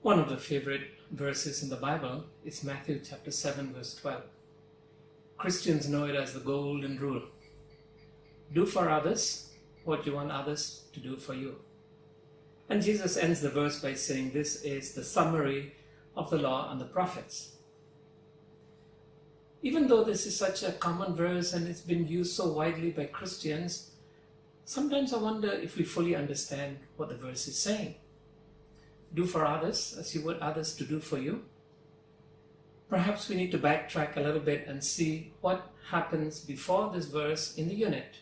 One of the favorite verses in the Bible is Matthew chapter 7 verse 12. Christians know it as the golden rule. Do for others what you want others to do for you. And Jesus ends the verse by saying this is the summary of the law and the prophets. Even though this is such a common verse and it's been used so widely by Christians, sometimes I wonder if we fully understand what the verse is saying. Do for others as you would others to do for you. Perhaps we need to backtrack a little bit and see what happens before this verse in the unit.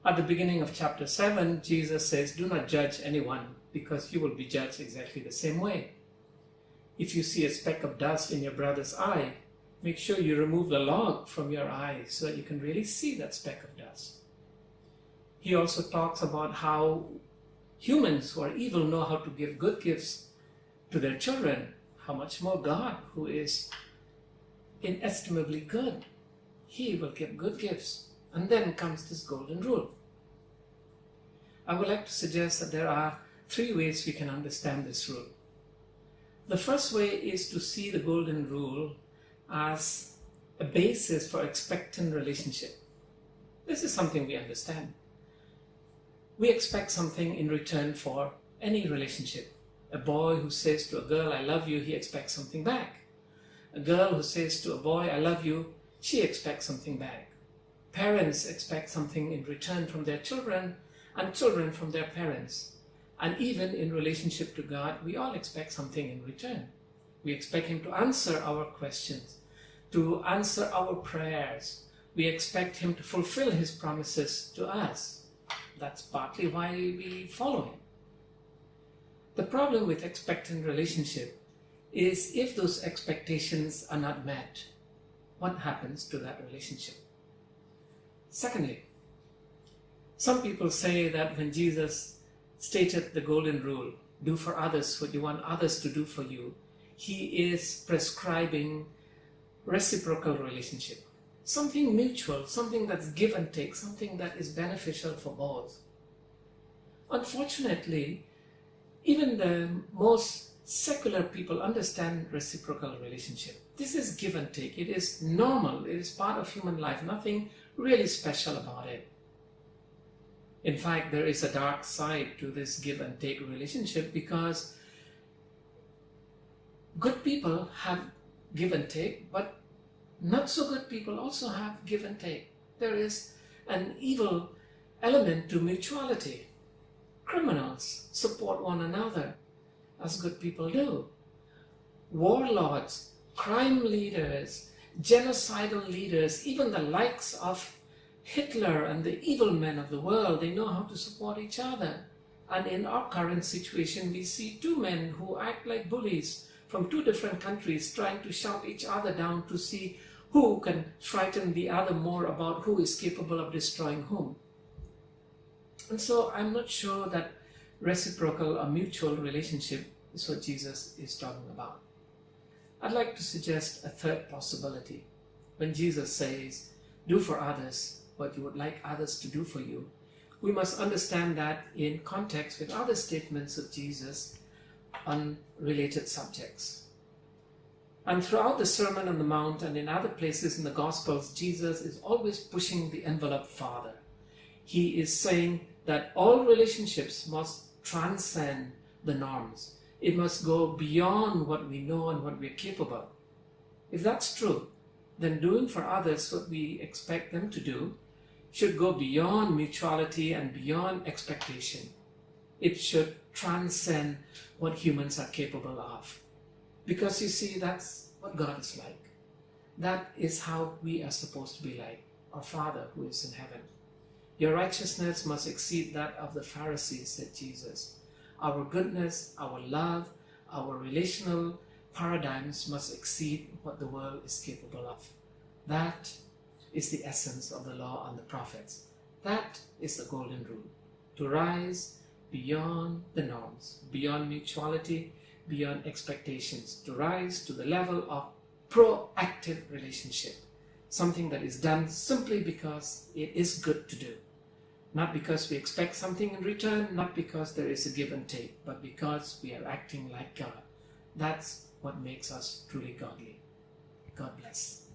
At the beginning of chapter 7, Jesus says, do not judge anyone because you will be judged exactly the same way. If you see a speck of dust in your brother's eye, make sure you remove the log from your eye so that you can really see that speck of dust. He also talks about how humans who are evil know how to give good gifts to their children. How much more God, who is inestimably good, He will give good gifts. And then comes this golden rule. I would like to suggest that there are 3 ways we can understand this rule. The first way is to see the golden rule as a basis for expectant relationship. This is something we understand. We expect something in return for any relationship. A boy who says to a girl, I love you, he expects something back. A girl who says to a boy, I love you, she expects something back. Parents expect something in return from their children, and children from their parents. And even in relationship to God, we all expect something in return. We expect Him to answer our questions, to answer our prayers. We expect Him to fulfill His promises to us. That's partly why we follow Him. The problem with expectant relationship is if those expectations are not met, what happens to that relationship? Secondly, some people say that when Jesus stated the golden rule, do for others what you want others to do for you, He is prescribing reciprocal relationship. Something mutual, something that's give and take, something that is beneficial for both. Unfortunately, even the most secular people understand reciprocal relationship. This is give and take. It is normal. It is part of human life. Nothing really special about it. In fact, there is a dark side to this give and take relationship because good people have give and take, but not so good people also have give and take. There is an evil element to mutuality. Criminals support one another as good people do. Warlords, crime leaders, genocidal leaders, even the likes of Hitler and the evil men of the world, they know how to support each other. And in our current situation, we see 2 men who act like bullies from 2 different countries trying to shout each other down to see who can frighten the other more about who is capable of destroying whom. And so I'm not sure that reciprocal or mutual relationship is what Jesus is talking about. I'd like to suggest a third possibility. When Jesus says, do for others what you would like others to do for you, we must understand that in context with other statements of Jesus on related subjects. And throughout the Sermon on the Mount and in other places in the Gospels, Jesus is always pushing the envelope farther. He is saying that all relationships must transcend the norms. It must go beyond what we know and what we're capable. If that's true, then doing for others what we expect them to do should go beyond mutuality and beyond expectation. It should transcend what humans are capable of. Because you see, that's what God is like. That is how we are supposed to be like our Father who is in heaven. Your righteousness must exceed that of the Pharisees, said Jesus. Our goodness, our love, our relational paradigms must exceed what the world is capable of. That is the essence of the law and the prophets. That is the golden rule. To rise beyond the norms, beyond mutuality, beyond expectations. To rise to the level of proactive relationship. Something that is done simply because it is good to do. Not because we expect something in return, not because there is a give and take, but because we are acting like God. That's what makes us truly godly. God bless.